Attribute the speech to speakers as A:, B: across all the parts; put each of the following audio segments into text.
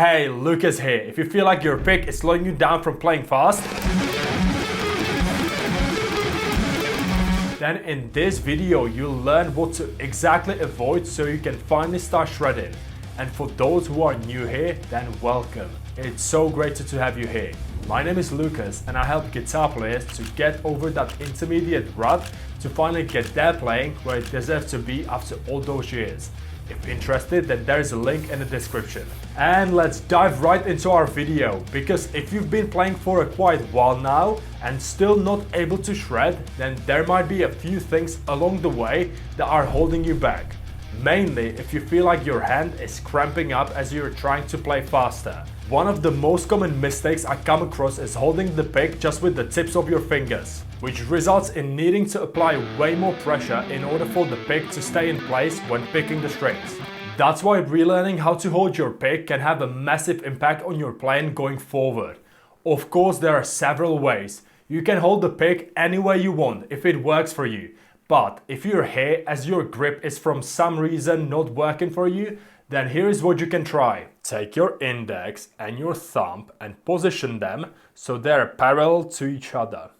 A: Hey, Lukas here. If you feel like your pick is slowing you down from playing fast, then in this video you'll learn what to exactly avoid so you can finally start shredding. And for those who are new here, then welcome. It's so great to have you here. My name is Lukas and I help guitar players to get over that intermediate rut to finally get their playing where it deserves to be after all those years. If interested, then there is a link in the description. And let's dive right into our video, because if you've been playing for a quite while now and still not able to shred, then there might be a few things along the way that are holding you back. Mainly if you feel like your hand is cramping up as you're trying to play faster. One of the most common mistakes I come across is holding the pick just with the tips of your fingers, which results in needing to apply way more pressure in order for the pick to stay in place when picking the strings. That's why relearning how to hold your pick can have a massive impact on your playing going forward. Of course, there are several ways. You can hold the pick any way you want if it works for you. But if you're here as your grip is from some reason not working for you, then here is what you can try. Take your index and your thumb and position them so they're parallel to each other.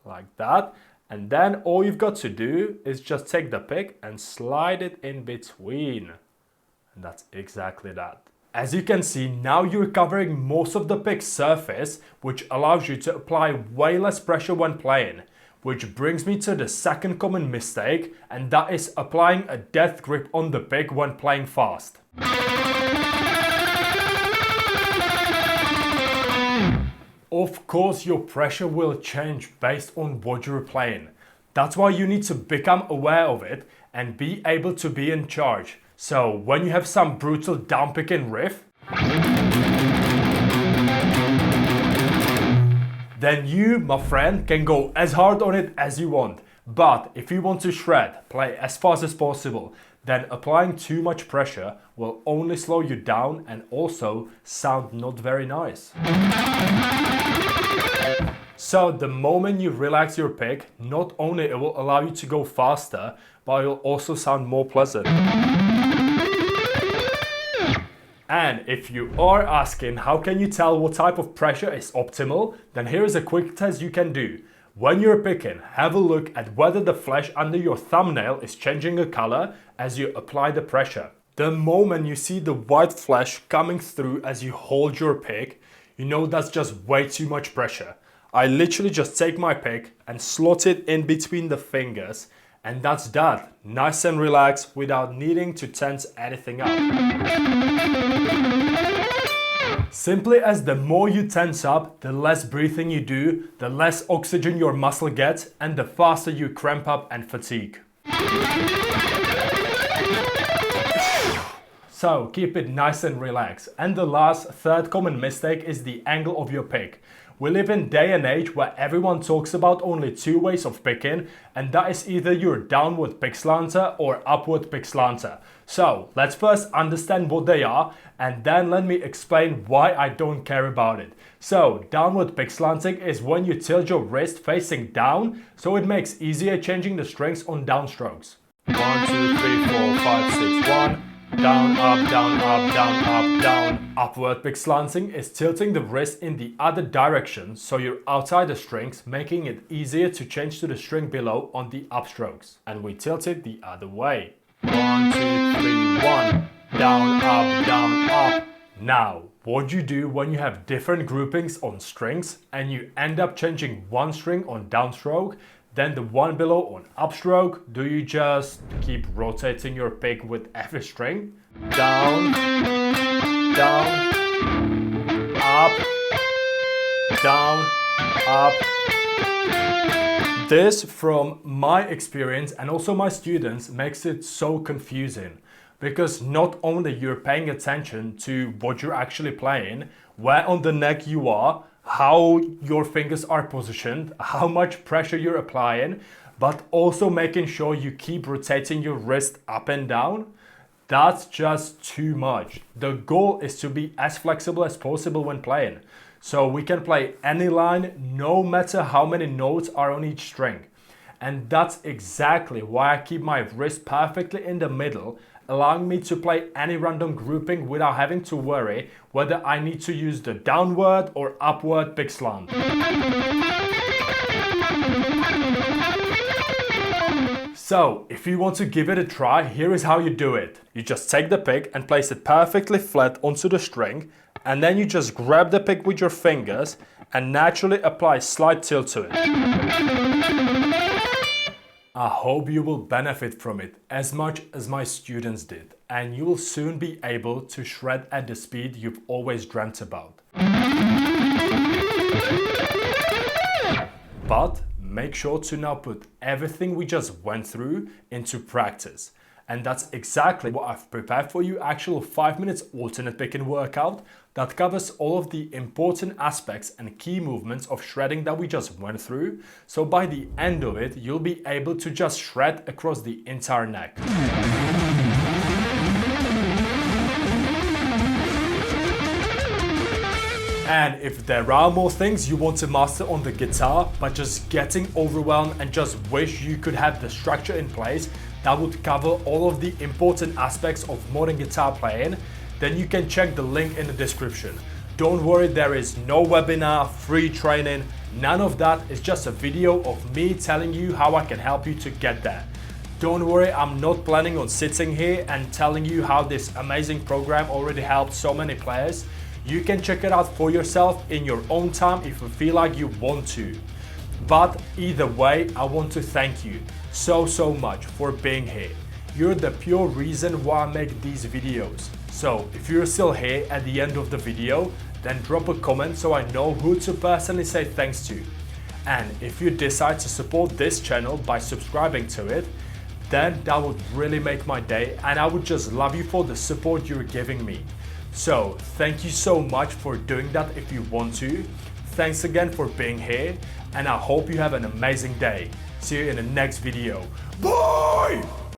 A: Like that. And then all you've got to do is just take the pick and slide it in between. And that's exactly that. As you can see, now you're covering most of the pick's surface, which allows you to apply way less pressure when playing. Which brings me to the second common mistake, and that is applying a death grip on the pick when playing fast. Of course, your pressure will change based on what you're playing. That's why you need to become aware of it and be able to be in charge. So when you have some brutal downpicking riff, then you, my friend, can go as hard on it as you want. But if you want to shred, play as fast as possible, then applying too much pressure will only slow you down and also sound not very nice. So the moment you relax your pick, not only it will allow you to go faster, but it will also sound more pleasant. And if you are asking how can you tell what type of pressure is optimal, then here is a quick test you can do. When you're picking, have a look at whether the flesh under your thumbnail is changing a color as you apply the pressure. The moment you see the white flesh coming through as you hold your pick, you know that's just way too much pressure. I literally just take my pick and slot it in between the fingers, and that's that. Nice and relaxed without needing to tense anything up. Simply as the more you tense up, the less breathing you do, the less oxygen your muscle gets, and the faster you cramp up and fatigue. So keep it nice and relaxed. And the last, third common mistake is the angle of your pick. We live in a day and age where everyone talks about only two ways of picking, and that is either your downward pick slanter or upward pick slanter. So let's first understand what they are, and then let me explain why I don't care about it. So downward pick slanting is when you tilt your wrist facing down, so it makes easier changing the strings on downstrokes. 1, 2, 3, 4, 5, 6, 1. Down, up, down, up, down, up, down. Upward pick slanting is tilting the wrist in the other direction so you're outside the strings, making it easier to change to the string below on the upstrokes. And we tilt it the other way. 1, 2, 3, 1. Down, up, down, up. Now, what do you do when you have different groupings on strings and you end up changing one string on downstroke, then the one below on upstroke? Do you just keep rotating your pick with every string? Down, down, up, down, up. This, from my experience and also my students, makes it so confusing. Because not only you're paying attention to what you're actually playing, where on the neck you are, how your fingers are positioned, how much pressure you're applying, but also making sure you keep rotating your wrist up and down. That's just too much. The goal is to be as flexible as possible when playing. So we can play any line, no matter how many notes are on each string. And that's exactly why I keep my wrist perfectly in the middle allowing me to play any random grouping without having to worry whether I need to use the downward or upward pick slant. So, if you want to give it a try, here is how you do it. You just take the pick and place it perfectly flat onto the string, and then you just grab the pick with your fingers and naturally apply slight tilt to it. I hope you will benefit from it as much as my students did, and you will soon be able to shred at the speed you've always dreamt about. But make sure to now put everything we just went through into practice. And that's exactly what I've prepared for you, actual 5 minutes alternate picking workout that covers all of the important aspects and key movements of shredding that we just went through. So by the end of it, you'll be able to just shred across the entire neck. And if there are more things you want to master on the guitar, but just getting overwhelmed and just wish you could have the structure in place that would cover all of the important aspects of modern guitar playing, then you can check the link in the description. Don't worry, there is no webinar, free training, none of that. It's just a video of me telling you how I can help you to get there. Don't worry, I'm not planning on sitting here and telling you how this amazing program already helped so many players. You can check it out for yourself in your own time if you feel like you want to. But either way, I want to thank you so much for being here. You're the pure reason why I make these videos. So if you're still here at the end of the video, then drop a comment so I know who to personally say thanks to. And if you decide to support this channel by subscribing to it, then that would really make my day, and I would just love you for the support you're giving me. So thank you so much for doing that if you want to. Thanks again for being here, and I hope you have an amazing day. See you in the next video. Bye!